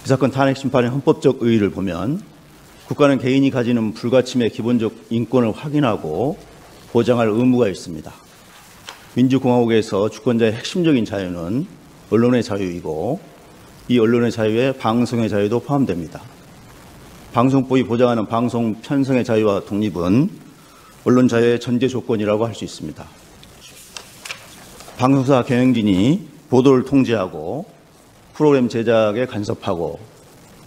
이 사건 탄핵 심판의 헌법적 의의를 보면 국가는 개인이 가지는 불가침의 기본적 인권을 확인하고 보장할 의무가 있습니다. 민주공화국에서 주권자의 핵심적인 자유는 언론의 자유이고 이 언론의 자유에 방송의 자유도 포함됩니다. 방송법이 보장하는 방송 편성의 자유와 독립은 언론 자유의 전제 조건이라고 할 수 있습니다. 방송사 경영진이 보도를 통제하고 프로그램 제작에 간섭하고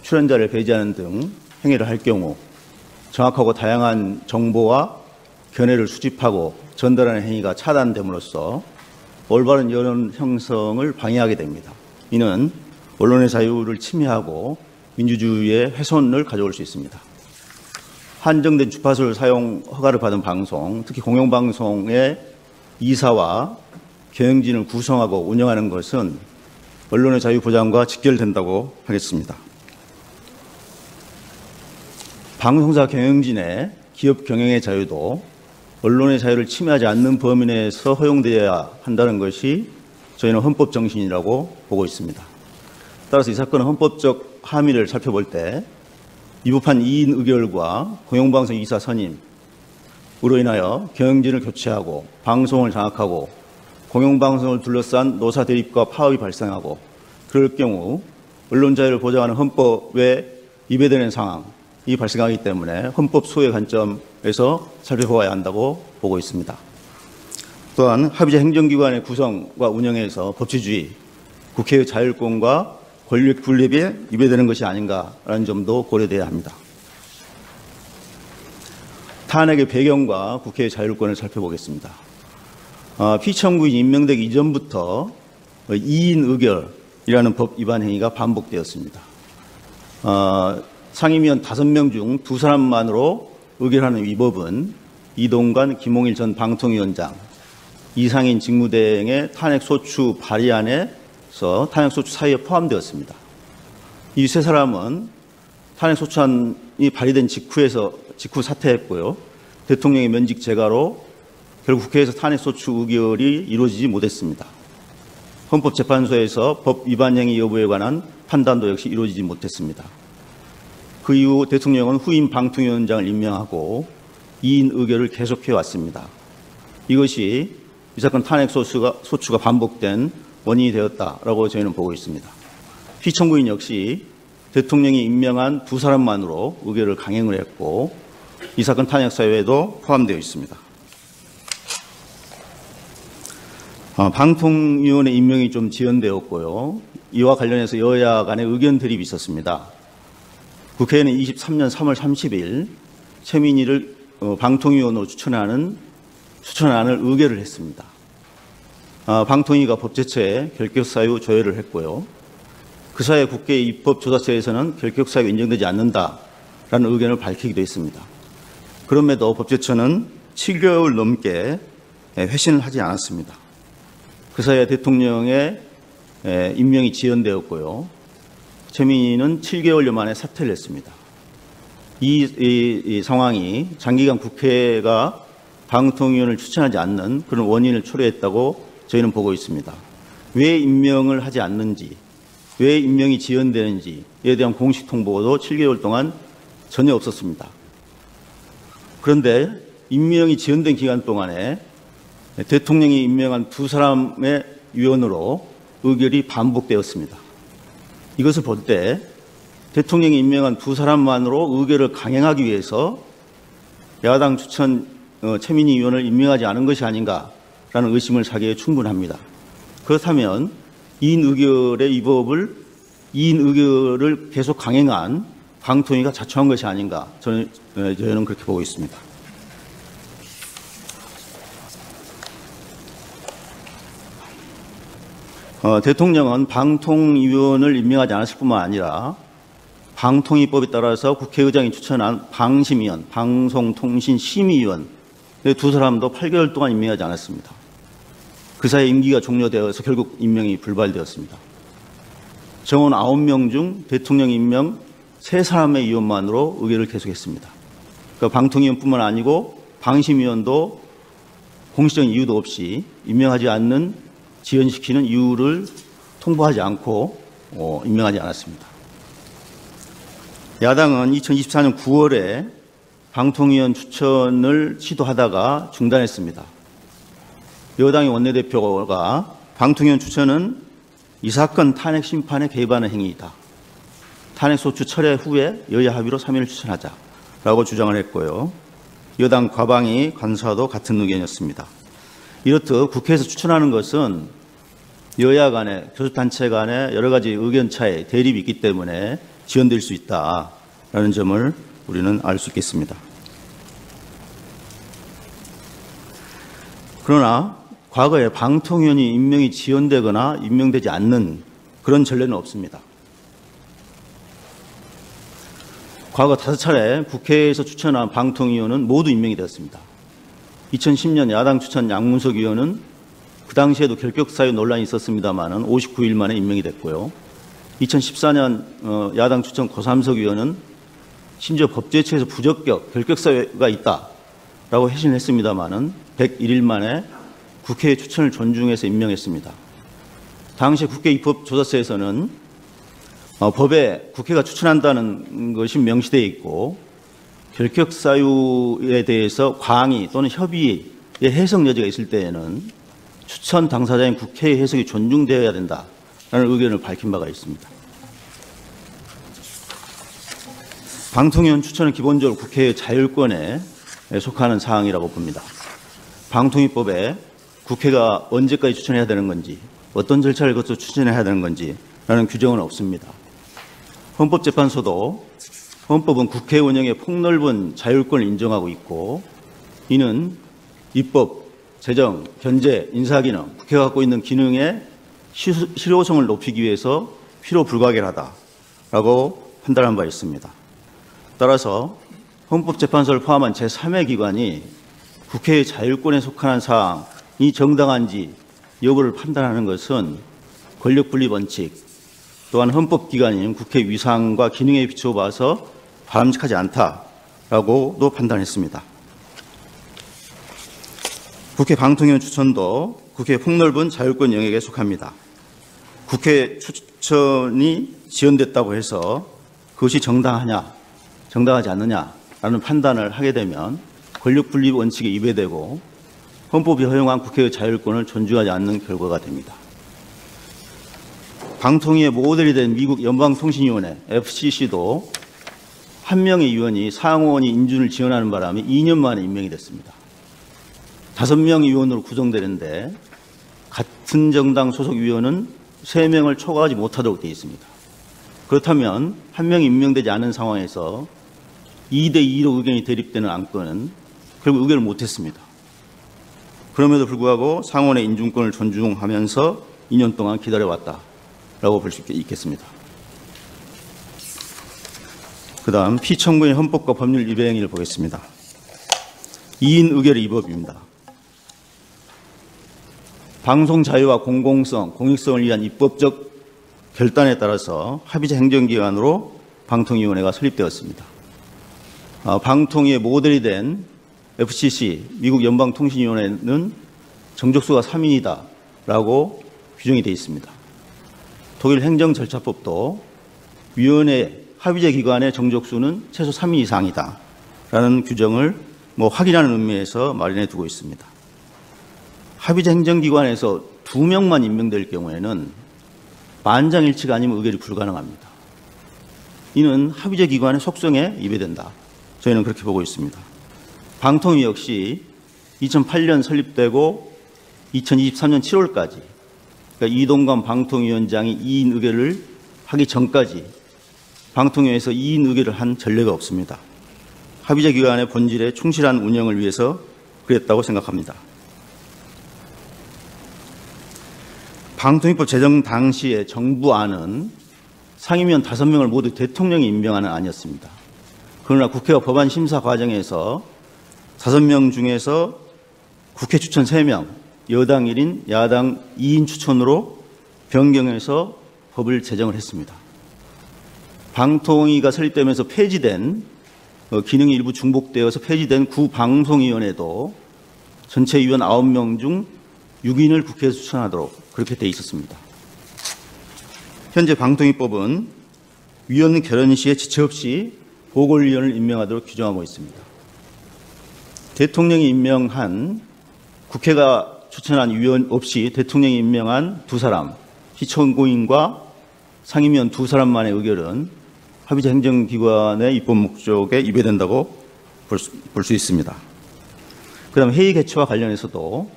출연자를 배제하는 등 행위를 할 경우 정확하고 다양한 정보와 견해를 수집하고 전달하는 행위가 차단됨으로써 올바른 여론 형성을 방해하게 됩니다. 이는 언론의 자유를 침해하고 민주주의의 훼손을 가져올 수 있습니다. 한정된 주파수를 사용 허가를 받은 방송, 특히 공영방송의 이사와 경영진을 구성하고 운영하는 것은 언론의 자유 보장과 직결된다고 하겠습니다. 방송사 경영진의 기업 경영의 자유도 언론의 자유를 침해하지 않는 범위 내에서 허용되어야 한다는 것이 저희는 헌법 정신이라고 보고 있습니다. 따라서 이 사건의 헌법적 함의를 살펴볼 때 위법한 이인 의결과 공영방송 이사 선임으로 인하여 경영진을 교체하고 방송을 장악하고 공영방송을 둘러싼 노사 대립과 파업이 발생하고 그럴 경우 언론 자유를 보장하는 헌법에 위배되는 상황이 발생하기 때문에 헌법 소의 관점에서 살펴보아야 한다고 보고 있습니다. 또한 합의제 행정기관의 구성과 운영에서 법치주의, 국회의 자율권과 권력 분립에 위배되는 것이 아닌가라는 점도 고려돼야 합니다. 탄핵의 배경과 국회의 자율권을 살펴보겠습니다. 피청구인이 임명되기 이전부터 이인 의결이라는 법 위반 행위가 반복되었습니다. 상임위원 5명 중 2사람만으로 의결하는 위법은 이동관, 김홍일 전 방통위원장, 이상인 직무대행의 탄핵소추 발의안에서 탄핵소추 사유에 포함되었습니다. 이 3사람은 탄핵소추안이 발의된 직후 사퇴했고요. 대통령의 면직 재가로 결국 국회에서 탄핵소추 의결이 이루어지지 못했습니다. 헌법재판소에서 법 위반 행위 여부에 관한 판단도 역시 이루어지지 못했습니다. 그 이후 대통령은 후임 방통위원장을 임명하고 이인 의결을 계속해 왔습니다. 이것이 이 사건 탄핵소추가 반복된 원인이 되었다라고 저희는 보고 있습니다. 피청구인 역시 대통령이 임명한 2사람만으로 의결을 강행을 했고 이 사건 탄핵 사유에도 포함되어 있습니다. 방통위원회 임명이 좀 지연되었고요. 이와 관련해서 여야 간의 의견 대립이 있었습니다. 국회는 23년 3월 30일 최민희를 방통위원으로 추천안을 의결을 했습니다. 방통위가 법제처에 결격사유 조회를 했고요. 그 사이에 국회 입법조사처에서는 결격사유가 인정되지 않는다라는 의견을 밝히기도 했습니다. 그럼에도 법제처는 7개월 넘게 회신을 하지 않았습니다. 그 사이에 대통령의 임명이 지연되었고요. 최민희는 7개월여 만에 사퇴를 했습니다. 이 상황이 장기간 국회가 방통위원을 추천하지 않는 그런 원인을 초래했다고 저희는 보고 있습니다. 왜 임명을 하지 않는지, 왜 임명이 지연되는지에 대한 공식 통보도 7개월 동안 전혀 없었습니다. 그런데 임명이 지연된 기간 동안에 대통령이 임명한 2사람의 위원으로 의결이 반복되었습니다. 이것을 볼 때 대통령이 임명한 2사람만으로 의결을 강행하기 위해서 야당 추천 최민희 의원을 임명하지 않은 것이 아닌가라는 의심을 사기에 충분합니다. 그렇다면 이인 의결의 위법을 이인 의결을 계속 강행한 방통위가 자초한 것이 아닌가 저희는 그렇게 보고 있습니다. 대통령은 방통위원을 임명하지 않았을 뿐만 아니라 방통위법에 따라서 국회의장이 추천한 방심위원, 방송통신심의위원 2사람도 8개월 동안 임명하지 않았습니다. 그 사이 임기가 종료되어서 결국 임명이 불발되었습니다. 정원 9명 중 대통령 임명 3사람의 위원만으로 의결을 계속했습니다. 그러니까 방통위원뿐만 아니고 방심위원도 공식적인 이유도 없이 임명하지 않는 지연시키는 이유를 통보하지 않고 임명하지 않았습니다. 야당은 2024년 9월에 방통위원 추천을 시도하다가 중단했습니다. 여당의 원내대표가 방통위원 추천은 이 사건 탄핵 심판에 개입하는 행위이다. 탄핵소추 철회 후에 여야 합의로 3인을 추천하자라고 주장을 했고요. 여당 과방위 간사도 같은 의견이었습니다. 이렇듯 국회에서 추천하는 것은 여야 간에, 교섭단체 간에 여러 가지 의견차에 대립이 있기 때문에 지연될 수 있다라는 점을 우리는 알 수 있겠습니다. 그러나 과거에 방통위원이 임명이 지연되거나 임명되지 않는 그런 전례는 없습니다. 과거 5차례 국회에서 추천한 방통위원은 모두 임명이 되었습니다. 2010년 야당 추천 양문석 의원은 그 당시에도 결격 사유 논란이 있었습니다마는 59일 만에 임명이 됐고요. 2014년 야당 추천 고삼석 의원은 심지어 법제처에서 부적격, 결격 사유가 있다라고 회신을 했습니다마는 101일 만에 국회의 추천을 존중해서 임명했습니다. 당시 국회 입법조사서에서는 법에 국회가 추천한다는 것이 명시되어 있고 결격 사유에 대해서 광의 또는 협의의 해석 여지가 있을 때에는 추천 당사자인 국회의 해석이 존중되어야 된다라는 의견을 밝힌 바가 있습니다. 방통위원 추천은 기본적으로 국회의 자율권에 속하는 사항이라고 봅니다. 방통위법에 국회가 언제까지 추천해야 되는 건지, 어떤 절차를 거쳐 추천해야 되는 건지라는 규정은 없습니다. 헌법재판소도 헌법은 국회 운영의 폭넓은 자율권을 인정하고 있고 이는 입법, 재정, 견제, 인사기능, 국회가 갖고 있는 기능의 실효성을 높이기 위해서 필요 불가결하다라고 판단한 바 있습니다. 따라서 헌법재판소를 포함한 제3의 기관이 국회의 자율권에 속하는 사항이 정당한지 여부를 판단하는 것은 권력분리 원칙 또한 헌법기관인 국회 위상과 기능에 비추어 봐서 바람직하지 않다라고도 판단했습니다. 국회 방통위원 추천도 국회의 폭넓은 자율권 영역에 속합니다. 국회 추천이 지연됐다고 해서 그것이 정당하냐, 정당하지 않느냐라는 판단을 하게 되면 권력분리 원칙에 위배되고 헌법이 허용한 국회의 자율권을 존중하지 않는 결과가 됩니다. 방통위의 모델이 된 미국 연방통신위원회 FCC도 한 명의 위원이 상원이 인준을 지원하는 바람에 2년 만에 임명이 됐습니다. 5명의 위원으로 구성되는데 같은 정당 소속 위원은 3명을 초과하지 못하도록 되어 있습니다. 그렇다면 한 명이 임명되지 않은 상황에서 2대2로 의견이 대립되는 안건은 결국 의결을 못했습니다. 그럼에도 불구하고 상원의 인준권을 존중하면서 2년 동안 기다려왔다라고 볼 수 있겠습니다. 그 다음 피청구인 헌법과 법률 위배 행위를 보겠습니다. 2인 의결의 위법입니다. 방송 자유와 공공성, 공익성을 위한 입법적 결단에 따라서 합의제 행정기관으로 방통위원회가 설립되었습니다. 방통위의 모델이 된 FCC, 미국 연방통신위원회는 정족수가 3인이다라고 규정이 되어 있습니다. 독일 행정절차법도 위원회 합의제 기관의 정족수는 최소 3인 이상이다라는 규정을 확인하는 의미에서 마련해 두고 있습니다. 합의제 행정기관에서 2명만 임명될 경우에는 만장일치가 아니면 의결이 불가능합니다. 이는 합의제 기관의 속성에 위배된다. 저희는 그렇게 보고 있습니다. 방통위 역시 2008년 설립되고 2023년 7월까지 그러니까 이동관 방통위원장이 2인 의결을 하기 전까지 방통위에서 2인 의결을 한 전례가 없습니다. 합의제 기관의 본질에 충실한 운영을 위해서 그랬다고 생각합니다. 방통위법 제정 당시에 정부안은 상임위원 5명을 모두 대통령이 임명하는 안이었습니다. 그러나 국회와 법안 심사 과정에서 5명 중에서 국회 추천 3명, 여당 1인, 야당 2인 추천으로 변경해서 법을 제정을 했습니다. 방통위가 설립되면서 폐지된 기능이 일부 중복되어서 폐지된 구방송위원회도 전체 위원 9명 중 6인을 국회에서 추천하도록 그렇게 돼 있었습니다. 현재 방통위법은 위원 결연 시에 지체 없이 보궐위원을 임명하도록 규정하고 있습니다. 대통령이 임명한 국회가 추천한 위원 없이 대통령이 임명한 두 사람, 피청구인과 상임위원 두 사람만의 의결은 합의제 행정기관의 입법 목적에 위배된다고 볼 수 있습니다. 그다음 회의 개최와 관련해서도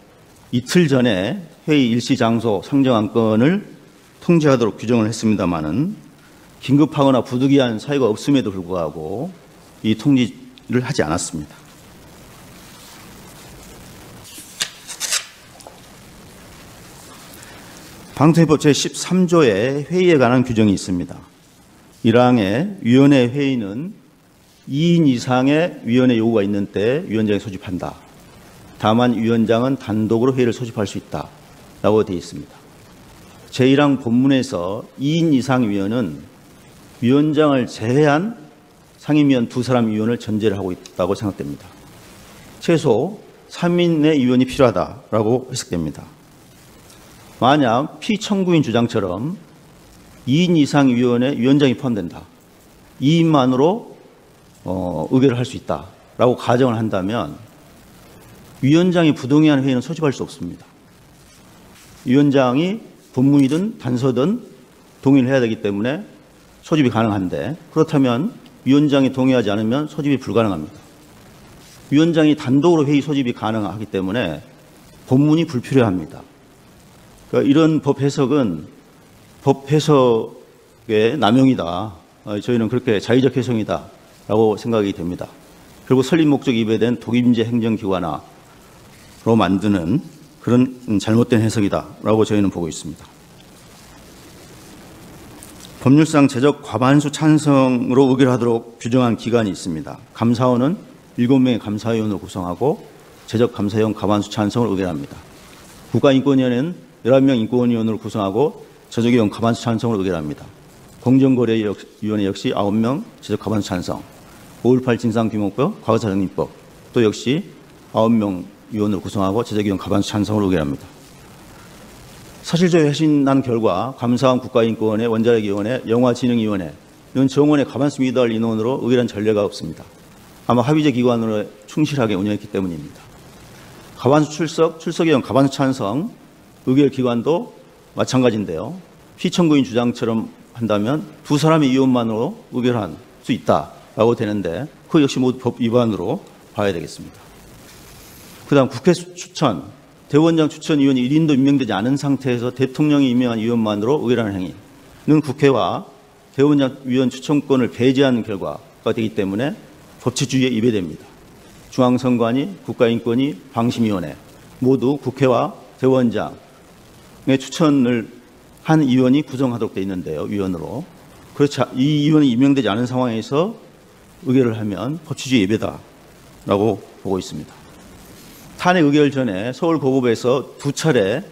이틀 전에 회의 일시 장소 상정 안건을 통지하도록 규정을 했습니다마는 긴급하거나 부득이한 사유가 없음에도 불구하고 이 통지를 하지 않았습니다. 방통위법 제13조에 회의에 관한 규정이 있습니다. 1항에 위원회 회의는 2인 이상의 위원회 요구가 있는 때 위원장이 소집한다. 다만 위원장은 단독으로 회의를 소집할 수 있다라고 되어 있습니다. 제1항 본문에서 2인 이상 위원은 위원장을 제외한 상임위원 두 사람 위원을 전제를 하고 있다고 생각됩니다. 최소 3인의 위원이 필요하다라고 해석됩니다. 만약 피청구인 주장처럼 2인 이상 위원에 위원장이 포함된다. 2인만으로 의결을 할 수 있다라고 가정을 한다면 위원장이 부동의한 회의는 소집할 수 없습니다. 위원장이 본문이든 단서든 동의를 해야 되기 때문에 소집이 가능한데, 그렇다면 위원장이 동의하지 않으면 소집이 불가능합니다. 위원장이 단독으로 회의 소집이 가능하기 때문에 본문이 불필요합니다. 그러니까 이런 법 해석은 법 해석의 남용이다. 저희는 그렇게 자의적 해석이다라고 생각이 됩니다. 결국 설립 목적 위배된 독임제 행정기관화로 만드는 그런 잘못된 해석이다라고 저희는 보고 있습니다. 법률상 제적 과반수 찬성으로 의결하도록 규정한 기관이 있습니다. 감사원은 7명의 감사위원을 구성하고 제적 감사위원 과반수 찬성을 의결합니다. 국가인권위원회는 11명 인권위원으로 구성하고 제적위원 과반수 찬성을 의결합니다. 공정거래위원회 역시 9명 제적 과반수 찬성, 5.18 진상규명법, 과거사정리법 또 역시 9명 위원으로 구성하고 제적위원 과반수 찬성을 의결합니다. 사실조회 회신한 결과 감사원 국가인권위원회, 원자력위원회, 영화진흥위원회 이런 정원의 과반수 미달 인원으로 의결한 전례가 없습니다. 아마 합의제 기관으로 충실하게 운영했기 때문입니다. 과반수 출석위원 과반수 찬성, 의결 기관도 마찬가지인데요. 피청구인 주장처럼 한다면 두 사람의 위원만으로 의결할 수 있다라고 되는데 그 역시 모두 법 위반으로 봐야 되겠습니다. 그다음 국회 추천, 대원장 추천위원이 1인도 임명되지 않은 상태에서 대통령이 임명한 위원만으로 의결하는 행위는 국회와 대원장 위원 추천권을 배제하는 결과가 되기 때문에 법치주의에 위배됩니다. 중앙선관위, 국가인권위, 방심위원회 모두 국회와 대원장의 추천을 한 위원이 구성하도록 되어 있는데요. 위원으로. 그렇지, 이 위원이 임명되지 않은 상황에서 의결을 하면 법치주의 위배다라고 보고 있습니다. 탄핵 의결 전에 서울고법에서 2차례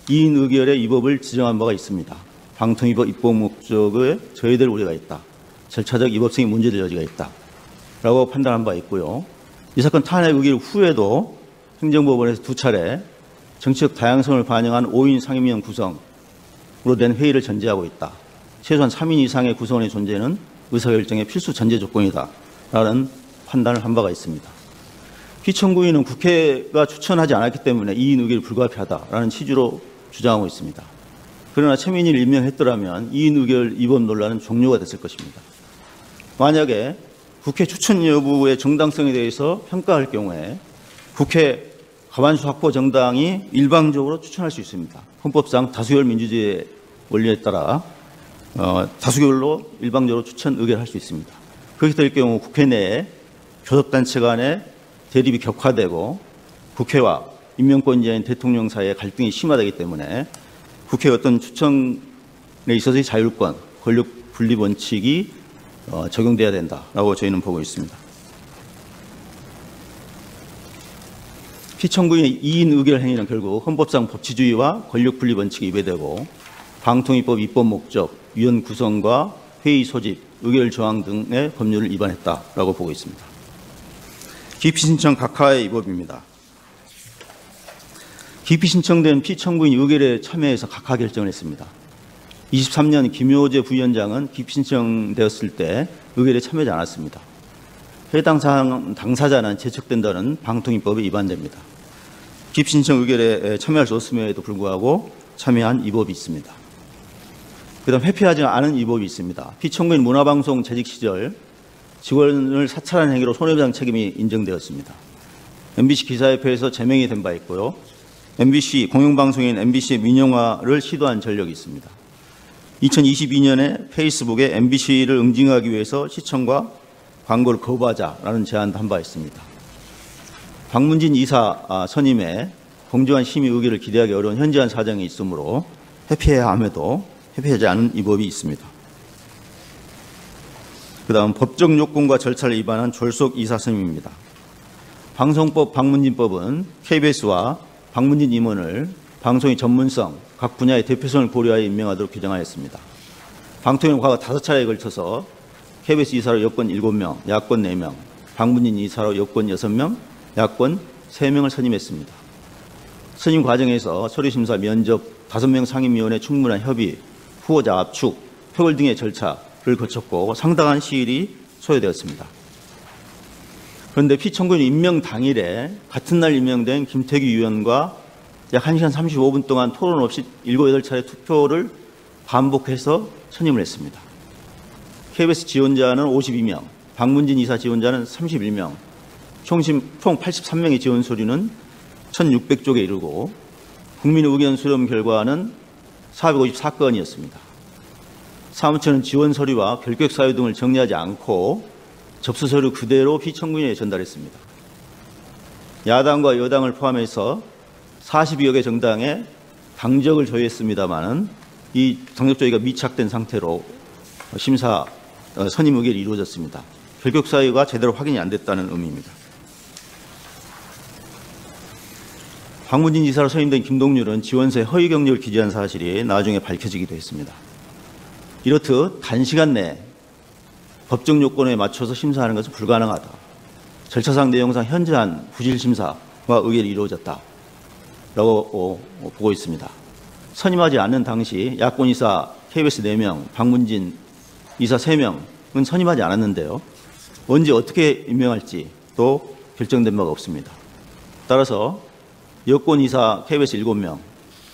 2인 의결의 위법을 지정한 바가 있습니다. 방통위법 입법 목적에 저해될 우려가 있다. 절차적 위법성이 문제될 여지가 있다. 라고 판단한 바 있고요. 이 사건 탄핵 의결 후에도 행정법원에서 2차례 정치적 다양성을 반영한 5인 상임위원 구성으로 된 회의를 전제하고 있다. 최소한 3인 이상의 구성원의 존재는 의사결정의 필수 전제 조건이다. 라는 판단을 한 바가 있습니다. 피청구인은 국회가 추천하지 않았기 때문에 2인 의결이 불가피하다라는 취지로 주장하고 있습니다. 그러나 최민희를 임명했더라면 2인 의결 위법 논란은 종료가 됐을 것입니다. 만약에 국회 추천 여부의 정당성에 대해서 평가할 경우에 국회 과반수 확보 정당이 일방적으로 추천할 수 있습니다. 헌법상 다수결 민주주의의 원리에 따라 다수결로 일방적으로 추천 의결할 수 있습니다. 그렇게 될 경우 국회 내에 교섭단체 간의 대립이 격화되고 국회와 임명권자인 대통령 사이의 갈등이 심화되기 때문에 국회 어떤 추천에 있어서의 자율권, 권력 분립 원칙이 적용돼야 된다라고 저희는 보고 있습니다. 피청구인의 2인 의결 행위는 결국 헌법상 법치주의와 권력 분립 원칙이 위배되고 방통위법 입법 목적, 위원 구성과 회의 소집, 의결 조항 등의 법률을 위반했다라고 보고 있습니다. 기피 신청 각하의 위법입니다. 기피 신청된 피청구인 의결에 참여해서 각하 결정을 했습니다. 23년 김효재 부위원장은 기피 신청되었을 때 의결에 참여하지 않았습니다. 해당 사항 당사자는 제척된다는 방통위법에 위반됩니다. 기피 신청 의결에 참여할 수 없음에도 불구하고 참여한 위법이 있습니다. 그다음 회피하지 않은 위법이 있습니다. 피청구인 문화방송 재직 시절 직원을 사찰한 행위로 손해배상 책임이 인정되었습니다. MBC 기사협회에서 제명이 된 바 있고요. MBC 공영방송인 MBC의 민영화를 시도한 전력이 있습니다. 2022년에 페이스북에 MBC를 응징하기 위해서 시청과 광고를 거부하자라는 제안도 한 바 있습니다. 박문진 이사 선임에 공정한 심의 의결을 기대하기 어려운 현저한 사정이 있으므로 회피해야 함에도 회피하지 않은 위법이 있습니다. 그다음 법적 요건과 절차를 위반한 졸속 이사 선임입니다. 방송법 박문진법은 KBS와 박문진 임원을 방송의 전문성, 각 분야의 대표성을 고려하여 임명하도록 규정하였습니다. 방통위는 과거 5차례에 걸쳐서 KBS 이사로 여권 7명, 야권 4명, 박문진 이사로 여권 6명, 야권 3명을 선임했습니다. 선임 과정에서 서류심사, 면접, 5명 상임위원회 충분한 협의, 후보자 압축, 표결 등의 절차를 거쳤고 상당한 시일이 소요되었습니다. 그런데 피청구인 임명 당일에 같은 날 임명된 김태규 의원과 약 1시간 35분 동안 토론 없이 7, 8차례 투표를 반복해서 선임을 했습니다. KBS 지원자는 52명, 박문진 이사 지원자는 31명, 총 83명의 지원 서류는 1,600쪽에 이르고 국민 의견 수렴 결과는 454건이었습니다. 사무처는 지원 서류와 결격 사유 등을 정리하지 않고 접수 서류 그대로 피청구인에 전달했습니다. 야당과 여당을 포함해서 42여 개 정당에 당적을 조회했습니다마는 이 당적 조회가 미착된 상태로 선임 의결이 이루어졌습니다. 결격 사유가 제대로 확인이 안 됐다는 의미입니다. 박문진 이사로 선임된 김동률은 지원서에 허위 경력을 기재한 사실이 나중에 밝혀지기도 했습니다. 이렇듯 단시간 내에 법적 요건에 맞춰서 심사하는 것은 불가능하다. 절차상 내용상 현저한 부실심사와 의결이 이루어졌다라고 보고 있습니다. 선임하지 않는 당시 야권 이사 KBS 4명, 박문진 이사 3명은 선임하지 않았는데요. 언제 어떻게 임명할지 또 결정된 바가 없습니다. 따라서 여권 이사 KBS 7명,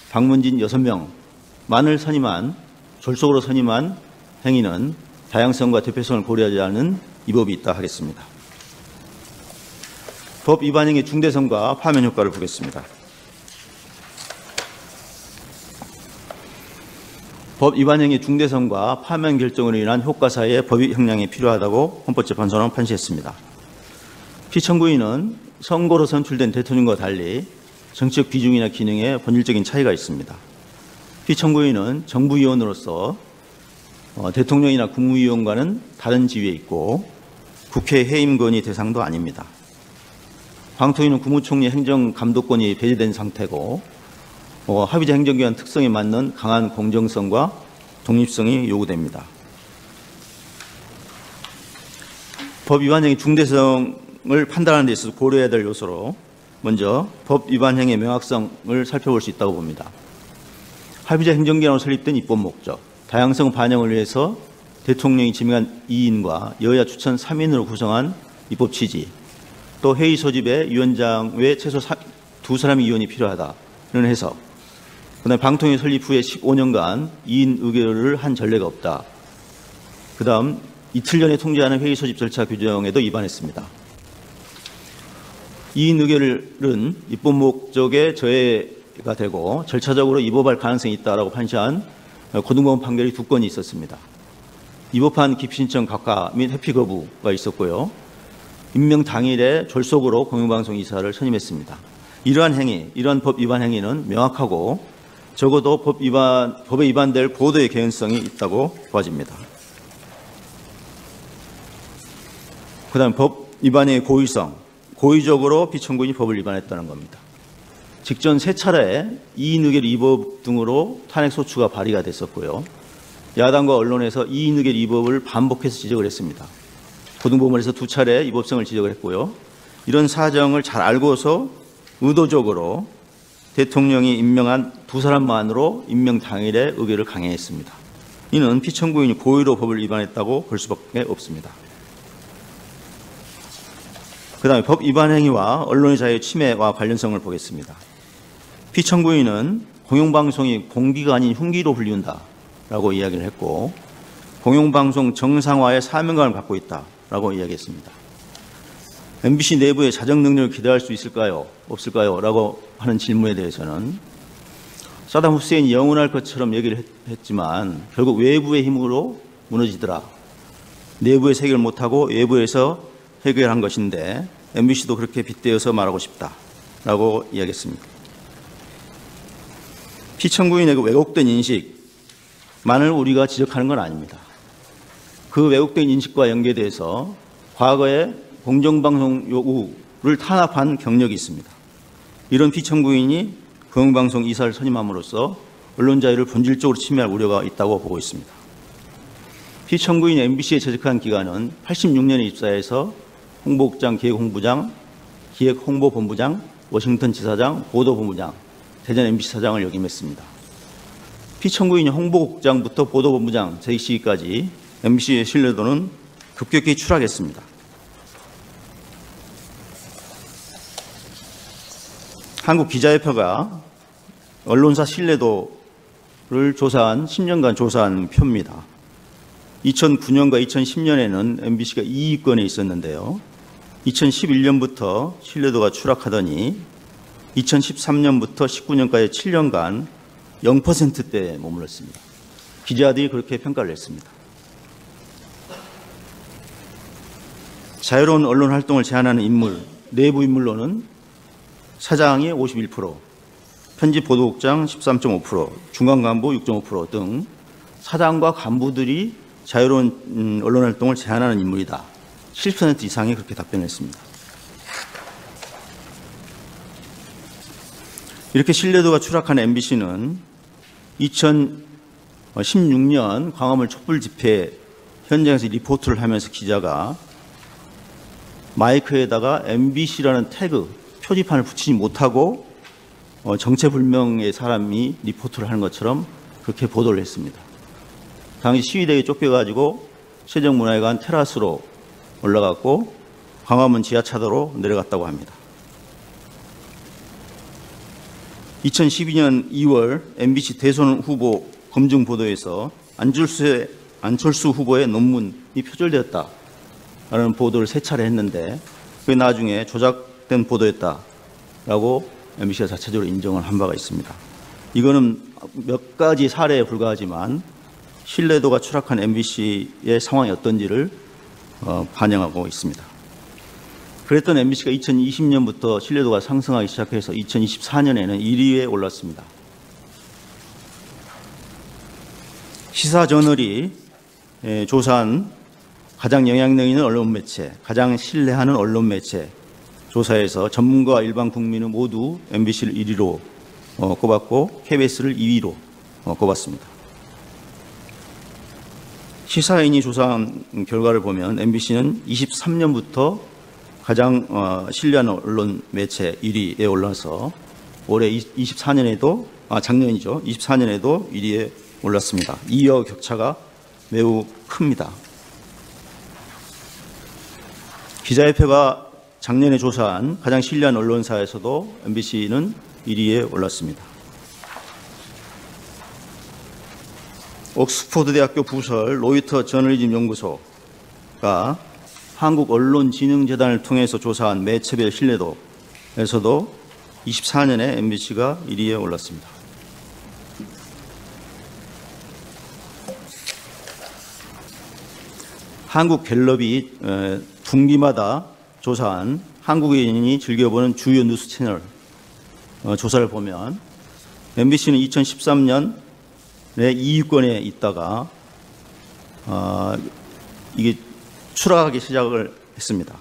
박문진 6명만을 졸속으로 선임한 행위는 다양성과 대표성을 고려하지 않은 위법이 있다 하겠습니다. 법 위반 행위 중대성과 파면 효과를 보겠습니다. 법 위반 행위 중대성과 파면 결정으로 인한 효과 사이에 법의 형량이 필요하다고 헌법재판소는 판시했습니다. 피청구인은 선거로 선출된 대통령과 달리 정치적 비중이나 기능에 본질적인 차이가 있습니다. 피청구인은 정부위원으로서 대통령이나 국무위원과는 다른 지위에 있고 국회 해임 건의 대상도 아닙니다. 방통위는 국무총리 행정감독권이 배제된 상태고 합의제 행정기관 특성에 맞는 강한 공정성과 독립성이 요구됩니다. 법 위반 행위 중대성을 판단하는 데 있어서 고려해야 될 요소로 먼저 법 위반 행위의 명확성을 살펴볼 수 있다고 봅니다. 합의제 행정기관으로 설립된 입법 목적, 다양성 반영을 위해서 대통령이 지명한 2인과 여야 추천 3인으로 구성한 입법 취지, 또 회의 소집에 위원장 외 최소 2사람의 위원이 필요하다는 해석, 그다음에 방통위 설립 후에 15년간 2인 의결을 한 전례가 없다. 그다음 이틀 전에 통지하는 회의 소집 절차 규정에도 위반했습니다. 2인 의결은 입법 목적에 저해가 되고 절차적으로 위법할 가능성이 있다라고 판시한 고등법원 판결이 2건이 있었습니다. 위법한 기피 신청 각하 및 회피 거부가 있었고요. 임명 당일에 졸속으로 공영방송 이사를 선임했습니다. 이러한 법 위반 행위는 명확하고 적어도 법에 위반될 고도의 개연성이 있다고 보아집니다. 그다음 법 위반의 고의성, 고의적으로 피청구인이 법을 위반했다는 겁니다. 직전 3차례 2인 의결 위법 등으로 탄핵 소추가 발의가 됐었고요. 야당과 언론에서 2인 의결 위법을 반복해서 지적을 했습니다. 고등법원에서 2차례 위법성을 지적을 했고요. 이런 사정을 잘 알고서 의도적으로 대통령이 임명한 2사람만으로 임명 당일에 의결을 강행했습니다. 이는 피청구인이 고의로 법을 위반했다고 볼 수밖에 없습니다. 그 다음에 법 위반 행위와 언론의 자유 침해와 관련성을 보겠습니다. 피청구인은 공영방송이 공기가 아닌 흉기로 불리운다라고 이야기를 했고, 공영방송 정상화의 사명감을 갖고 있다라고 이야기했습니다. MBC 내부의 자정 능력을 기대할 수 있을까요? 없을까요? 라고 하는 질문에 대해서는 사담 후세인이 영원할 것처럼 얘기를 했지만 결국 외부의 힘으로 무너지더라. 내부에서 해결 못하고 외부에서 해결한 것인데 MBC도 그렇게 빗대어서 말하고 싶다라고 이야기했습니다. 피청구인의 그 왜곡된 인식만을 우리가 지적하는 건 아닙니다. 그 왜곡된 인식과 연계돼서 과거에 공정방송 요구를 탄압한 경력이 있습니다. 이런 피청구인이 공영방송 이사를 선임함으로써 언론 자유를 본질적으로 침해할 우려가 있다고 보고 있습니다. 피청구인이 MBC에 재직한 기간은 86년에 입사해서 홍보국장, 기획홍보본부장, 워싱턴 지사장, 보도본부장, 대전 MBC 사장을 역임했습니다. 피청구인이 홍보국장부터 보도본부장 재직시기까지 MBC의 신뢰도는 급격히 추락했습니다. 한국기자협회가 언론사 신뢰도를 조사한 10년간 조사한 표입니다. 2009년과 2010년에는 MBC가 2위권에 있었는데요. 2011년부터 신뢰도가 추락하더니 2013년부터 19년까지 7년간 0%대에 머물렀습니다. 기자들이 그렇게 평가를 했습니다. 자유로운 언론 활동을 제한하는 인물, 내부 인물로는 사장이 51%, 편집보도국장 13.5%, 중간간부 6.5% 등 사장과 간부들이 자유로운 언론 활동을 제한하는 인물이다. 7% 이상이 그렇게 답변했습니다. 이렇게 신뢰도가 추락한 MBC는 2016년 광화문 촛불 집회 현장에서 리포트를 하면서 기자가 마이크에다가 MBC라는 태그, 표지판을 붙이지 못하고 정체불명의 사람이 리포트를 하는 것처럼 그렇게 보도를 했습니다. 당시 시위대에 쫓겨가지고 세종문화회관 테라스로 올라갔고 광화문 지하차도로 내려갔다고 합니다. 2012년 2월 MBC 대선 후보 검증 보도에서 안철수 후보의 논문이 표절되었다라는 보도를 세 차례 했는데 그게 나중에 조작된 보도였다라고 MBC가 자체적으로 인정을 한 바가 있습니다. 이거는 몇 가지 사례에 불과하지만 신뢰도가 추락한 MBC의 상황이 어떤지를 반영하고 있습니다. 그랬던 MBC가 2020년부터 신뢰도가 상승하기 시작해서 2024년에는 1위에 올랐습니다. 시사저널이 조사한 가장 영향력 있는 언론 매체, 가장 신뢰하는 언론 매체 조사에서 전문가와 일반 국민은 모두 MBC를 1위로 꼽았고 KBS를 2위로 꼽았습니다. 시사인이 조사한 결과를 보면 MBC는 23년부터 가장 신뢰하는 언론 매체 1위에 올라서 올해 24년에도 작년이죠. 24년에도 1위에 올랐습니다. 2위와 격차가 매우 큽니다. 기자협회가 작년에 조사한 가장 신뢰한 언론사에서도 MBC는 1위에 올랐습니다. 옥스퍼드대학교 부설 로이터 저널리즘 연구소가 한국언론진흥재단을 통해서 조사한 매체별 신뢰도에서도 24년에 MBC가 1위에 올랐습니다. 한국갤럽이 분기마다 조사한 한국인이 즐겨보는 주요 뉴스 채널 조사를 보면 MBC는 2013년에 2위권에 있다가 이게 추락하기 시작을 했습니다.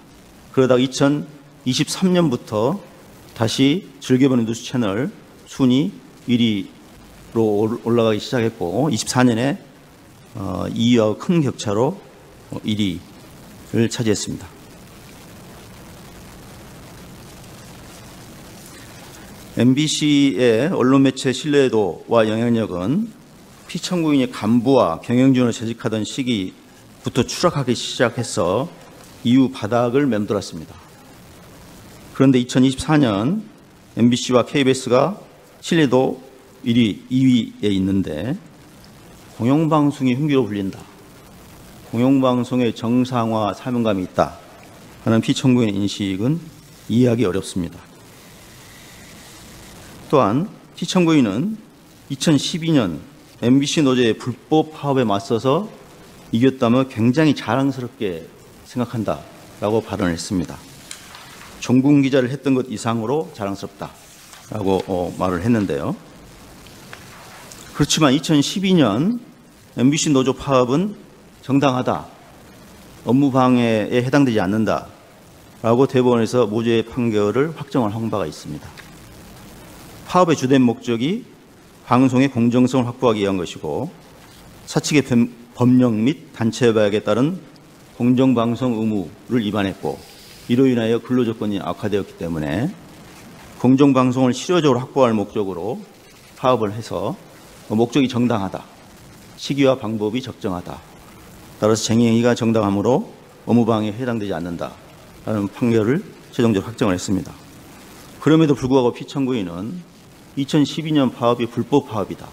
그러다가 2023년부터 다시 즐겨보는 뉴스 채널 순위 1위로 올라가기 시작했고 24년에 2위와 큰 격차로 1위를 차지했습니다. MBC의 언론 매체 신뢰도와 영향력은 피청구인이 간부와 경영진으로 재직하던 시기부터 추락하기 시작해서 이후 바닥을 맴돌았습니다. 그런데 2024년 MBC와 KBS가 신뢰도 1위, 2위에 있는데 공영방송이 흉기로 불린다. 공영방송의 정상화 사명감이 있다 하는 피청구인의 인식은 이해하기 어렵습니다. 또한 피청구인은 2012년 MBC 노조의 불법 파업에 맞서서 이겼다며 굉장히 자랑스럽게 생각한다라고 발언을 했습니다. 종군 기자를 했던 것 이상으로 자랑스럽다라고 말을 했는데요. 그렇지만 2012년 MBC 노조 파업은 정당하다, 업무방해에 해당되지 않는다라고 대법원에서 무죄 판결을 확정을 한 바가 있습니다. 파업의 주된 목적이 방송의 공정성을 확보하기 위한 것이고 사측의 법령 및 단체 협약에 따른 공정방송 의무를 위반했고 이로 인하여 근로조건이 악화되었기 때문에 공정방송을 실효적으로 확보할 목적으로 파업을 해서 목적이 정당하다, 시기와 방법이 적정하다, 따라서 쟁행위가 정당하므로 업무방해에 해당되지 않는다라는 판결을 최종적으로 확정을 했습니다. 그럼에도 불구하고 피청구인은 2012년 파업이 불법 파업이다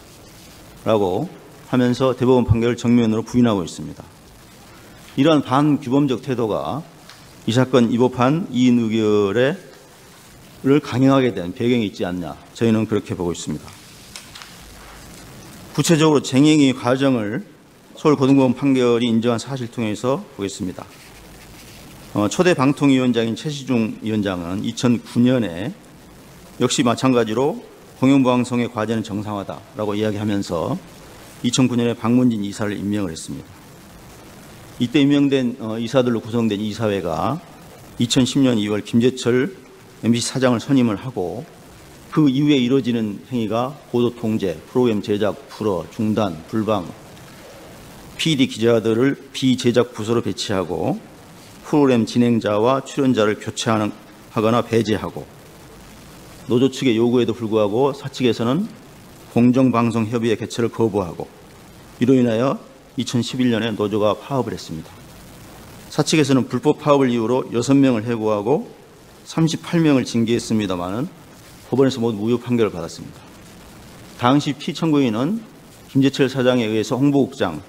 라고 하면서 대법원 판결을 정면으로 부인하고 있습니다. 이러한 반규범적 태도가 이 사건 입법한 이인 의결을 강행하게 된 배경이 있지 않냐, 저희는 그렇게 보고 있습니다. 구체적으로 쟁행위 과정을 서울고등법원 판결이 인정한 사실 통해서 보겠습니다. 초대 방통위원장인 최시중 위원장은 2009년에 역시 마찬가지로 공영방송의 과제는 정상화다라고 이야기하면서 2009년에 박문진 이사를 임명을 했습니다. 이때 임명된 이사들로 구성된 이사회가 2010년 2월 김재철 MBC 사장을 선임을 하고 그 이후에 이루어지는 행위가 보도 통제, 프로그램 제작, 불허, 중단, 불방, PD 기자들을 비제작 부서로 배치하고 프로그램 진행자와 출연자를 교체하거나 배제하고 노조 측의 요구에도 불구하고 사측에서는 공정방송협의회 개최를 거부하고 이로 인하여 2011년에 노조가 파업을 했습니다. 사측에서는 불법 파업을 이유로 6명을 해고하고 38명을 징계했습니다마는 법원에서 모두 무효 판결을 받았습니다. 당시 피청구인은 김재철 사장에 의해서 홍보국장,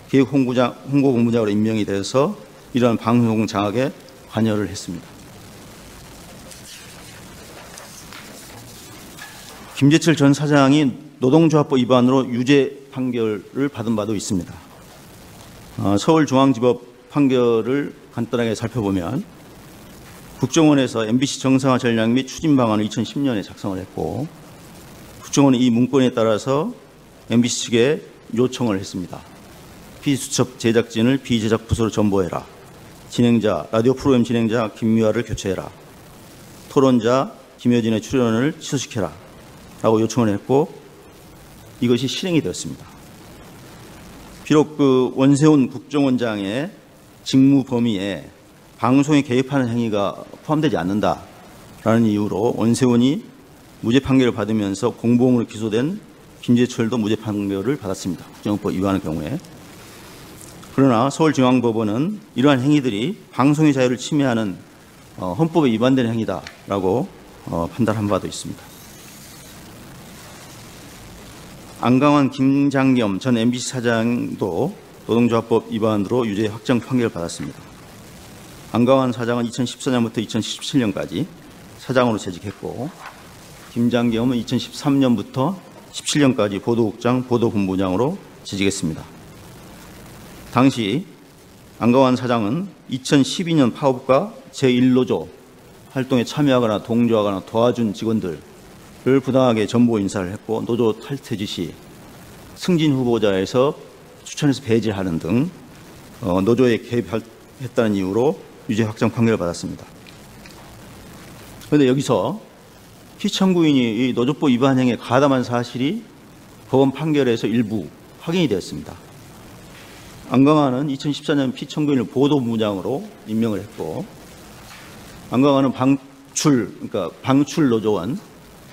기획홍보본부장으로 임명이 돼서 이러한 방송 장악에 관여를 했습니다. 김재철 전 사장이 노동조합법 위반으로 유죄 판결을 받은 바도 있습니다. 서울중앙지법 판결을 간단하게 살펴보면 국정원에서 MBC 정상화 전략 및 추진 방안을 2010년에 작성을 했고 국정원은 이 문건에 따라서 MBC 측에 요청을 했습니다. 피수첩 제작진을 비제작 부서로 전보해라. 진행자, 라디오 프로그램 진행자 김미화를 교체해라. 토론자 김효진의 출연을 취소시켜라. 라고 요청을 했고 이것이 실행이 되었습니다. 비록 그 원세훈 국정원장의 직무 범위에 방송에 개입하는 행위가 포함되지 않는다라는 이유로 원세훈이 무죄 판결을 받으면서 공범으로 기소된 김재철도 무죄 판결을 받았습니다. 국정원법 위반의 경우에. 그러나 서울중앙법원은 이러한 행위들이 방송의 자유를 침해하는 헌법에 위반되는 행위다라고 판단한 바도 있습니다. 안강환 김장겸 전 MBC 사장도 노동조합법 위반으로 유죄 확정 판결을 받았습니다. 안강환 사장은 2014년부터 2017년까지 사장으로 재직했고 김장겸은 2013년부터 17년까지 보도국장, 보도본부장으로 재직했습니다. 당시 안강환 사장은 2012년 파업과 제1노조 활동에 참여하거나 동조하거나 도와준 직원들을 부당하게 전보 인사를 했고 노조 탈퇴 지시, 승진 후보자에서 추천해서 배제하는 등 노조에 개입했다는 이유로 유죄 확정 판결을 받았습니다. 그런데 여기서 피청구인이 이 노조법 위반 행위에 가담한 사실이 법원 판결에서 일부 확인이 되었습니다. 안강환은 2014년 피청구인을 보도본부장으로 임명을 했고 안강환은 방출 노조원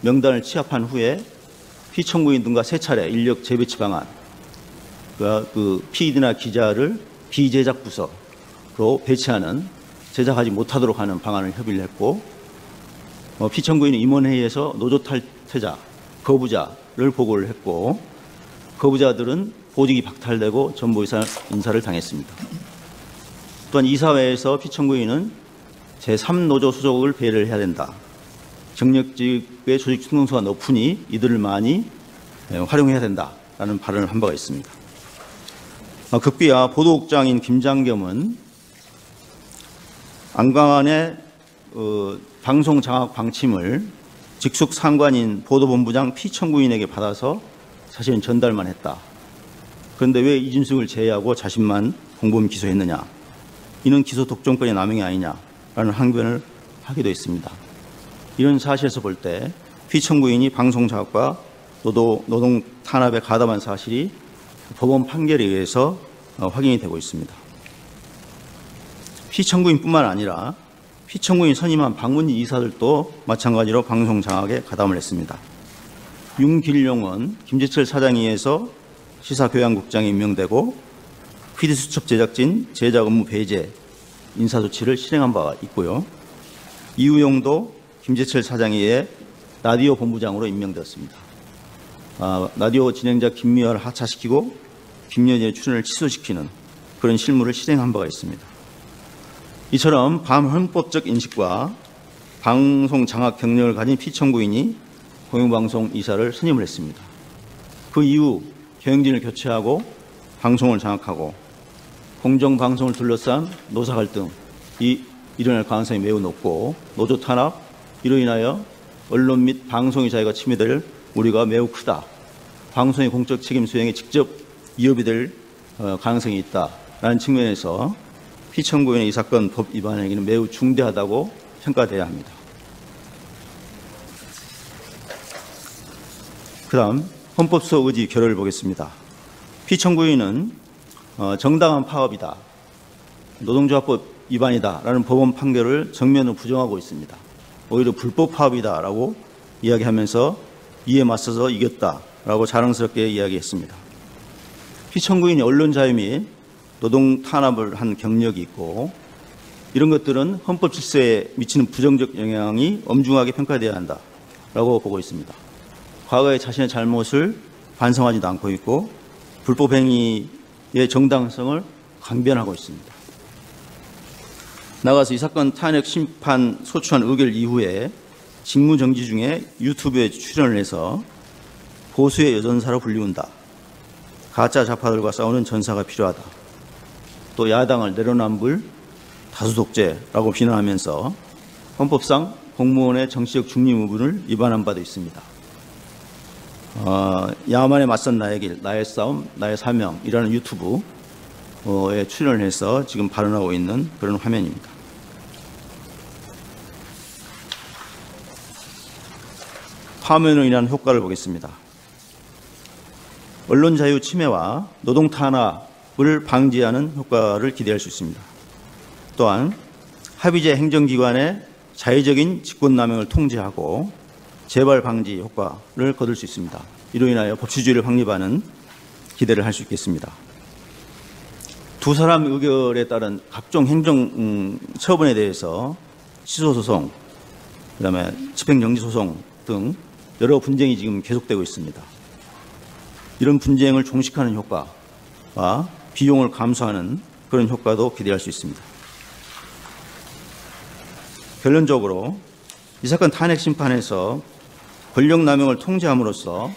명단을 취합한 후에 피청구인 등과 세 차례 인력 재배치 방안, 그 PD나 기자를 비제작 부서로 배치하는 제작하지 못하도록 하는 방안을 협의를 했고, 피청구인은 임원회의에서 노조 탈퇴자, 거부자를 보고를 했고, 거부자들은 보직이 박탈되고 전부 인사를 당했습니다. 또한 이사회에서 피청구인은 제3노조 소속을 배려를 해야 된다. 경력직의 조직 충성도가 높으니 이들을 많이 활용해야 된다라는 발언을 한 바가 있습니다. 극비야 보도국장인 김장겸은 안강안의 방송 장악 방침을 직속 상관인 보도본부장 피청구인에게 받아서 사실은 전달만 했다. 그런데 왜 이준석을 제외하고 자신만 공범 기소했느냐. 이는 기소 독점권의 남용이 아니냐라는 항변을 하기도 했습니다. 이런 사실에서 볼 때 피청구인이 방송 장악과 노동 탄압에 가담한 사실이 법원 판결에 의해서 확인이 되고 있습니다. 피청구인뿐만 아니라 피청구인 선임한 방문지 이사들도 마찬가지로 방송 장악에 가담을 했습니다. 윤길용은 김재철 사장에 의해서 시사교양국장에 임명되고 PD수첩 제작진 제작 업무 배제 인사조치를 실행한 바가 있고요. 이우용도 김재철 사장에 의해 라디오 본부장으로 임명되었습니다. 라디오 진행자 김미화를 하차시키고 김여진의 출연을 취소시키는 그런 실무를 실행한 바가 있습니다. 이처럼 반헌법적 인식과 방송 장악 경력을 가진 피청구인이 공영방송 이사를 선임을 했습니다. 그 이후 경영진을 교체하고 방송을 장악하고 공정방송을 둘러싼 노사 갈등이 일어날 가능성이 매우 높고 노조 탄압, 이로 인하여 언론 및 방송의 자유가 침해될 우려가 매우 크다. 방송의 공적 책임 수행에 직접 위협이 될 가능성이 있다라는 측면에서 피청구인의 이 사건 법 위반 행위는 매우 중대하다고 평가돼야 합니다. 그다음 헌법소 의지 결의를 보겠습니다. 피청구인은 정당한 파업이다, 노동조합법 위반이다라는 법원 판결을 정면으로 부정하고 있습니다. 오히려 불법 파업이다라고 이야기하면서 이에 맞서서 이겼다라고 자랑스럽게 이야기했습니다. 피청구인이 언론 자유 및 노동 탄압을 한 경력이 있고 이런 것들은 헌법 질서에 미치는 부정적 영향이 엄중하게 평가돼야 한다라고 보고 있습니다. 과거의 자신의 잘못을 반성하지도 않고 있고 불법 행위의 정당성을 강변하고 있습니다. 나가서 이 사건 탄핵 심판 소추안 의결 이후에 직무정지 중에 유튜브에 출연을 해서 보수의 여전사로 불리운다. 가짜 좌파들과 싸우는 전사가 필요하다. 또 야당을 내로남불 다수 독재라고 비난하면서 헌법상 공무원의 정치적 중립 의무를 위반한 바도 있습니다. 야만에 맞선 나의 길, 나의 싸움, 나의 사명이라는 유튜브에 출연을 해서 지금 발언하고 있는 그런 화면입니다. 파면으로 인한 효과를 보겠습니다. 언론 자유 침해와 노동 탄압을 방지하는 효과를 기대할 수 있습니다. 또한 합의제 행정기관의 자의적인 직권남용을 통제하고 재발 방지 효과를 거둘 수 있습니다. 이로 인하여 법치주의를 확립하는 기대를 할 수 있겠습니다. 두 사람 의결에 따른 각종 행정 처분에 대해서 취소소송, 그다음에 집행정지소송 등 여러 분쟁이 지금 계속되고 있습니다. 이런 분쟁을 종식하는 효과와 비용을 감소하는 그런 효과도 기대할 수 있습니다. 결론적으로 이 사건 탄핵 심판에서 권력 남용을 통제함으로써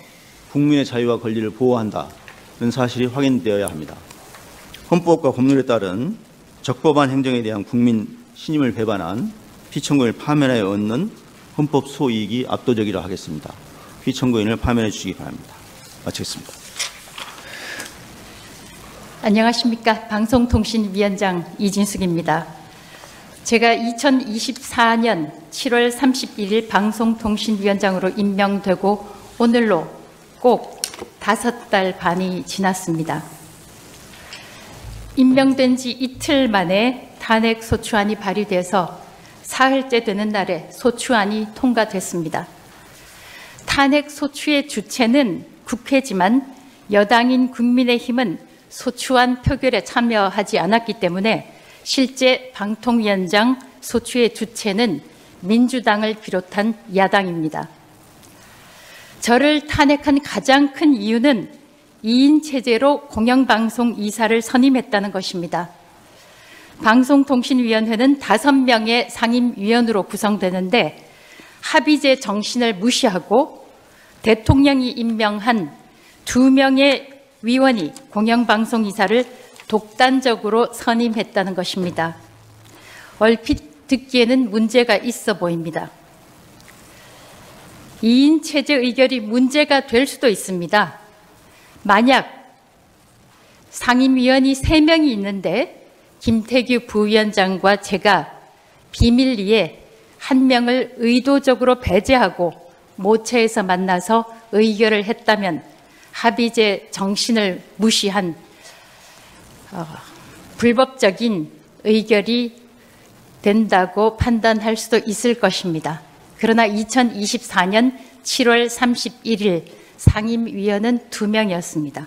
국민의 자유와 권리를 보호한다는 사실이 확인되어야 합니다. 헌법과 법률에 따른 적법한 행정에 대한 국민 신임을 배반한 피청구인을 파면하여 얻는 헌법 소이익이 압도적이라 하겠습니다. 피청구인을 파면해 주시기 바랍니다. 마치겠습니다. 안녕하십니까. 방송통신위원장 이진숙입니다. 제가 2024년 7월 31일 방송통신위원장으로 임명되고 오늘로 꼭 5달 반이 지났습니다. 임명된 지 이틀 만에 탄핵 소추안이 발의돼서 사흘째 되는 날에 소추안이 통과됐습니다. 탄핵 소추의 주체는 국회지만 여당인 국민의힘은 소추안 표결에 참여하지 않았기 때문에 실제 방통위원장 소추의 주체는 민주당을 비롯한 야당입니다. 저를 탄핵한 가장 큰 이유는 2인 체제로 공영방송 이사를 선임했다는 것입니다. 방송통신위원회는 5명의 상임위원으로 구성되는데 합의제 정신을 무시하고 대통령이 임명한 2명의 위원이 공영방송 이사를 독단적으로 선임했다는 것입니다. 얼핏 듣기에는 문제가 있어 보입니다. 2인 체제 의결이 문제가 될 수도 있습니다. 만약 상임위원이 3명이 있는데 김태규 부위원장과 제가 비밀리에 1명을 의도적으로 배제하고 모처에서 만나서 의결을 했다면 합의제 정신을 무시한 불법적인 의결이 된다고 판단할 수도 있을 것입니다. 그러나 2024년 7월 31일 상임위원은 2명이었습니다.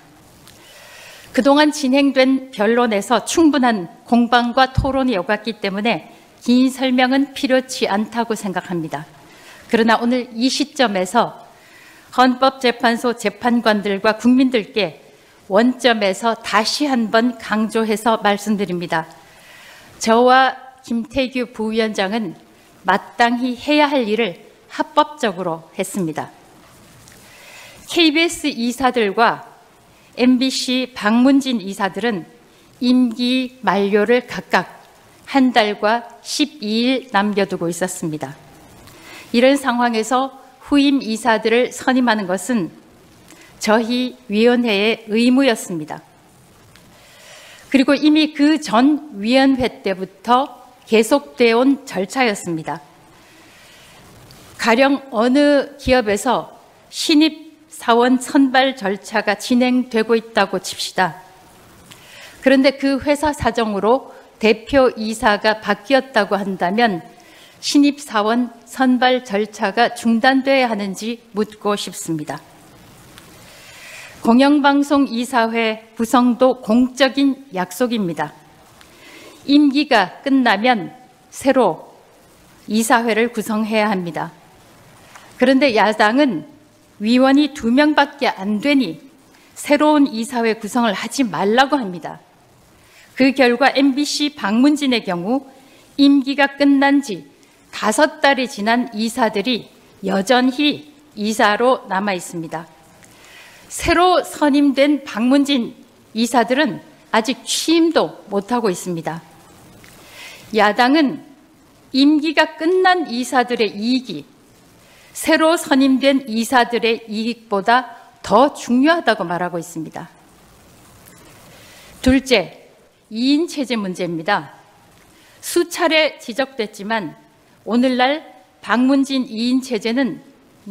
그동안 진행된 변론에서 충분한 공방과 토론이 오갔기 때문에 긴 설명은 필요치 않다고 생각합니다. 그러나 오늘 이 시점에서 헌법재판소 재판관들과 국민들께 원점에서 다시 한번 강조해서 말씀드립니다. 저와 김태규 부위원장은 마땅히 해야 할 일을 합법적으로 했습니다. KBS 이사들과 MBC 박문진 이사들은 임기 만료를 각각 1달과 12일 남겨두고 있었습니다. 이런 상황에서 후임 이사들을 선임하는 것은 저희 위원회의 의무였습니다. 그리고 이미 그 전 위원회 때부터 계속되어 온 절차였습니다. 가령 어느 기업에서 신입 사원 선발 절차가 진행되고 있다고 칩시다. 그런데 그 회사 사정으로 대표 이사가 바뀌었다고 한다면 신입 사원 선발 절차가 중단돼야 하는지 묻고 싶습니다. 공영방송 이사회 구성도 공적인 약속입니다. 임기가 끝나면 새로 이사회를 구성해야 합니다. 그런데 야당은 위원이 2명밖에 안 되니 새로운 이사회 구성을 하지 말라고 합니다. 그 결과 MBC 박문진의 경우 임기가 끝난 지 5달이 지난 이사들이 여전히 이사로 남아 있습니다. 새로 선임된 박문진 이사들은 아직 취임도 못하고 있습니다. 야당은 임기가 끝난 이사들의 이익이 새로 선임된 이사들의 이익보다 더 중요하다고 말하고 있습니다. 둘째, 2인 체제 문제입니다. 수차례 지적됐지만 오늘날 박문진 2인 체제는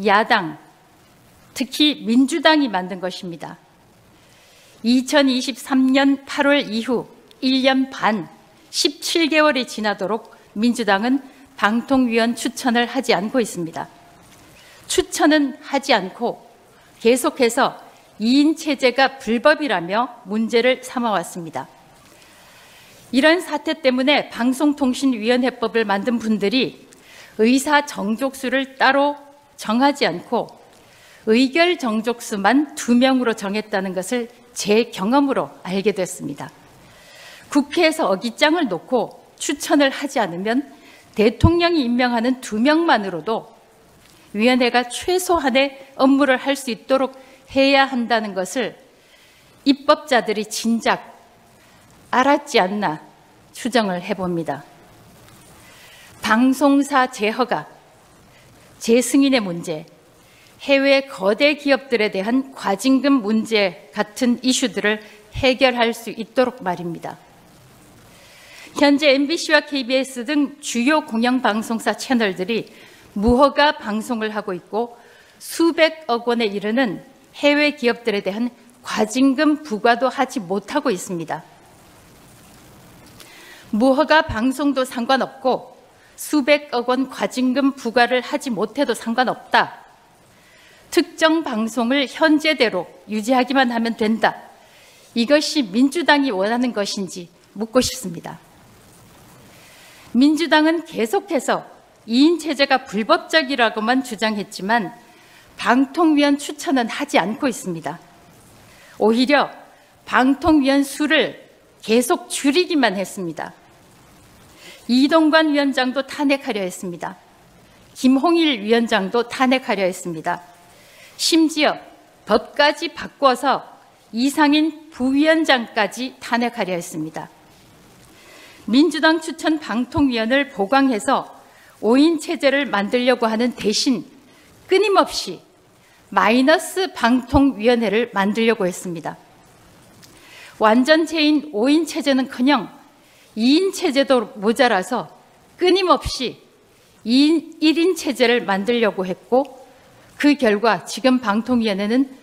야당, 특히 민주당이 만든 것입니다. 2023년 8월 이후 1년 반, 17개월이 지나도록 민주당은 방통위원 추천을 하지 않고 있습니다. 추천은 하지 않고 계속해서 2인 체제가 불법이라며 문제를 삼아왔습니다. 이런 사태 때문에 방송통신위원회법을 만든 분들이 의사 정족수를 따로 정하지 않고 의결 정족수만 2명으로 정했다는 것을 제 경험으로 알게 됐습니다. 국회에서 어깃장을 놓고 추천을 하지 않으면 대통령이 임명하는 2명만으로도 위원회가 최소한의 업무를 할 수 있도록 해야 한다는 것을 입법자들이 진작 알았지 않나 추정을 해봅니다. 방송사 재허가, 재승인의 문제, 해외 거대 기업들에 대한 과징금 문제 같은 이슈들을 해결할 수 있도록 말입니다. 현재 MBC와 KBS 등 주요 공영방송사 채널들이 무허가 방송을 하고 있고 수백억 원에 이르는 해외 기업들에 대한 과징금 부과도 하지 못하고 있습니다. 무허가 방송도 상관없고 수백억 원 과징금 부과를 하지 못해도 상관없다. 특정 방송을 현재대로 유지하기만 하면 된다. 이것이 민주당이 원하는 것인지 묻고 싶습니다. 민주당은 계속해서 2인 체제가 불법적이라고만 주장했지만 방통위원 추천은 하지 않고 있습니다. 오히려 방통위원 수를 계속 줄이기만 했습니다. 이동관 위원장도 탄핵하려 했습니다. 김홍일 위원장도 탄핵하려 했습니다. 심지어 법까지 바꿔서 이상인 부위원장까지 탄핵하려 했습니다. 민주당 추천 방통위원을 보강해서 5인 체제를 만들려고 하는 대신 끊임없이 마이너스 방통위원회를 만들려고 했습니다. 완전체인 5인 체제는커녕 2인 체제도 모자라서 끊임없이 1인 체제를 만들려고 했고, 그 결과 지금 방통위원회는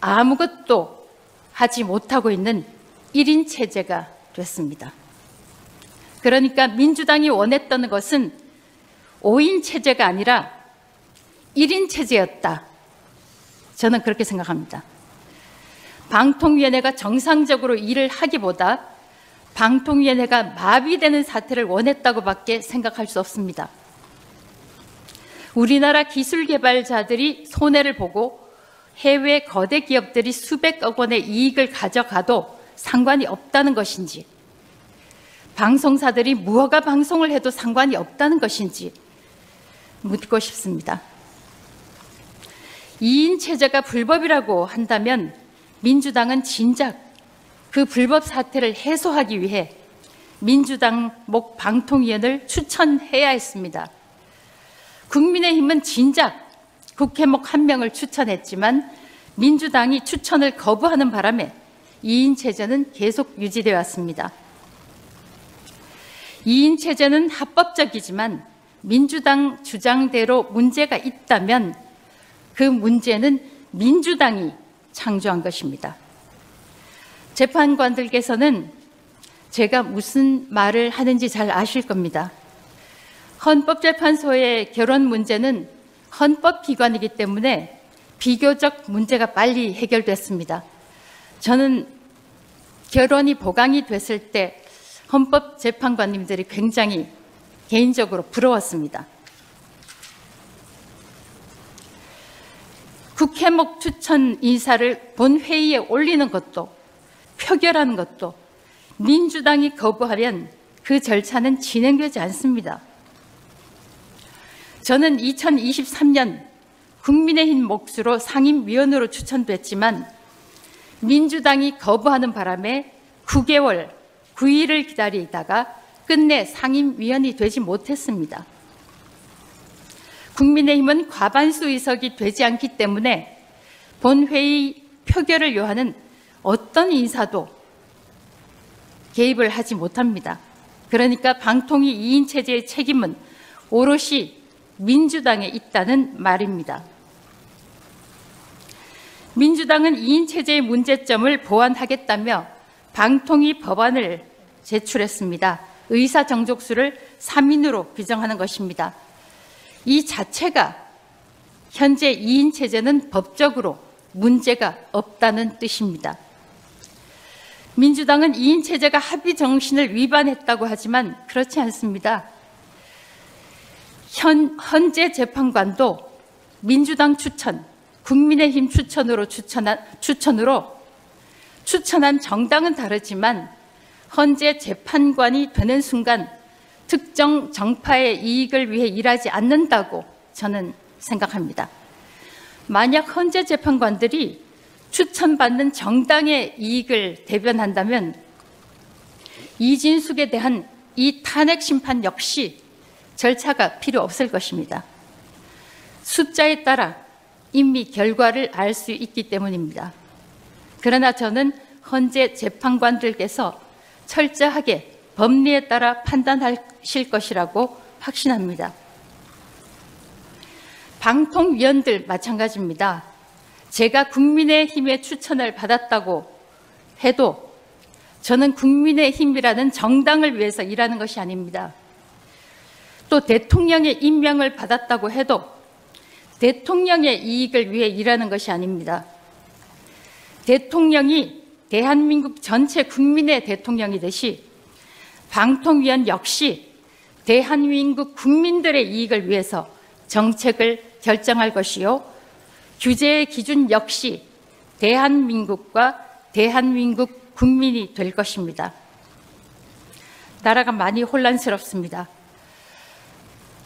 아무것도 하지 못하고 있는 1인 체제가 됐습니다. 그러니까 민주당이 원했던 것은 5인 체제가 아니라 1인 체제였다. 저는 그렇게 생각합니다. 방통위원회가 정상적으로 일을 하기보다 방통위원회가 마비되는 사태를 원했다고밖에 생각할 수 없습니다. 우리나라 기술개발자들이 손해를 보고 해외 거대 기업들이 수백억 원의 이익을 가져가도 상관이 없다는 것인지, 방송사들이 무허가 방송을 해도 상관이 없다는 것인지 묻고 싶습니다. 2인 체제가 불법이라고 한다면 민주당은 진작 그 불법 사태를 해소하기 위해 민주당 목 방통위원을 추천해야 했습니다. 국민의힘은 진작 국회목 1명을 추천했지만 민주당이 추천을 거부하는 바람에 2인 체제는 계속 유지되어 왔습니다. 2인 체제는 합법적이지만 민주당 주장대로 문제가 있다면 그 문제는 민주당이 창조한 것입니다. 재판관들께서는 제가 무슨 말을 하는지 잘 아실 겁니다. 헌법재판소의 결혼 문제는 헌법기관이기 때문에 비교적 문제가 빨리 해결됐습니다. 저는 결혼이 보강이 됐을 때 헌법재판관님들이 굉장히 개인적으로 부러웠습니다. 국회목 추천 인사를 본회의에 올리는 것도 표결하는 것도 민주당이 거부하면 그 절차는 진행되지 않습니다. 저는 2023년 국민의힘 몫으로 상임위원으로 추천됐지만 민주당이 거부하는 바람에 9개월, 9일을 기다리다가 끝내 상임위원이 되지 못했습니다. 국민의힘은 과반수 의석이 되지 않기 때문에 본회의 표결을 요하는 어떤 인사도 개입을 하지 못합니다. 그러니까 방통위 2인 체제의 책임은 오롯이 민주당에 있다는 말입니다. 민주당은 2인 체제의 문제점을 보완하겠다며 방통위 법안을 제출했습니다. 의사 정족수를 3인으로 규정하는 것입니다. 이 자체가 현재 2인 체제는 법적으로 문제가 없다는 뜻입니다. 민주당은 2인 체제가 합의 정신을 위반했다고 하지만 그렇지 않습니다. 헌재 재판관도 민주당 추천, 국민의힘 추천으로 추천한 정당은 다르지만 헌재 재판관이 되는 순간 특정 정파의 이익을 위해 일하지 않는다고 저는 생각합니다. 만약 헌재 재판관들이 추천받는 정당의 이익을 대변한다면 이진숙에 대한 이 탄핵 심판 역시 절차가 필요 없을 것입니다. 숫자에 따라 이미 결과를 알 수 있기 때문입니다. 그러나 저는 헌재 재판관들께서 철저하게 법리에 따라 판단하실 것이라고 확신합니다. 방통위원들 마찬가지입니다. 제가 국민의힘의 추천을 받았다고 해도 저는 국민의힘이라는 정당을 위해서 일하는 것이 아닙니다. 또 대통령의 임명을 받았다고 해도 대통령의 이익을 위해 일하는 것이 아닙니다. 대통령이 대한민국 전체 국민의 대통령이듯이 방통위원 역시 대한민국 국민들의 이익을 위해서 정책을 결정할 것이요, 규제의 기준 역시 대한민국과 대한민국 국민이 될 것입니다. 나라가 많이 혼란스럽습니다.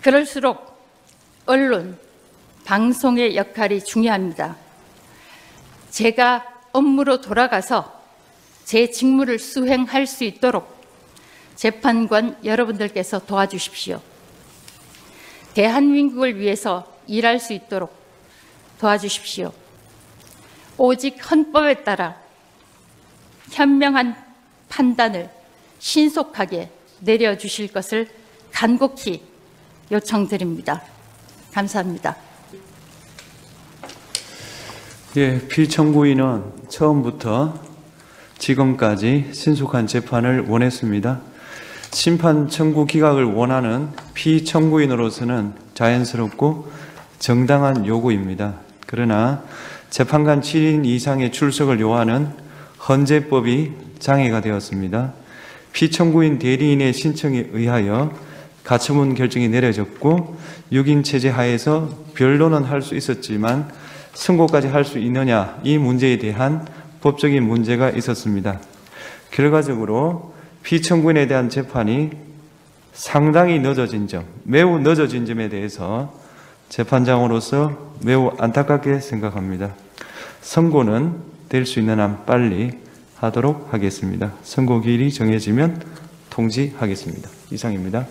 그럴수록 언론, 방송의 역할이 중요합니다. 제가 업무로 돌아가서 제 직무를 수행할 수 있도록 재판관 여러분들께서 도와주십시오. 대한민국을 위해서 일할 수 있도록 도와주십시오. 오직 헌법에 따라 현명한 판단을 신속하게 내려주실 것을 간곡히 요청드립니다. 감사합니다. 예, 피청구인은 처음부터 지금까지 신속한 재판을 원했습니다. 심판 청구 기각을 원하는 피청구인으로서는 자연스럽고 정당한 요구입니다. 그러나 재판관 7인 이상의 출석을 요하는 헌재법이 장애가 되었습니다. 피청구인 대리인의 신청에 의하여 가처분 결정이 내려졌고 6인 체제 하에서 변론은 할 수 있었지만 선고까지 할 수 있느냐, 이 문제에 대한 법적인 문제가 있었습니다. 결과적으로 피청구인에 대한 재판이 상당히 늦어진 점, 매우 늦어진 점에 대해서 재판장으로서 매우 안타깝게 생각합니다. 선고는 될 수 있는 한 빨리 하도록 하겠습니다. 선고 기일이 정해지면 통지하겠습니다. 이상입니다.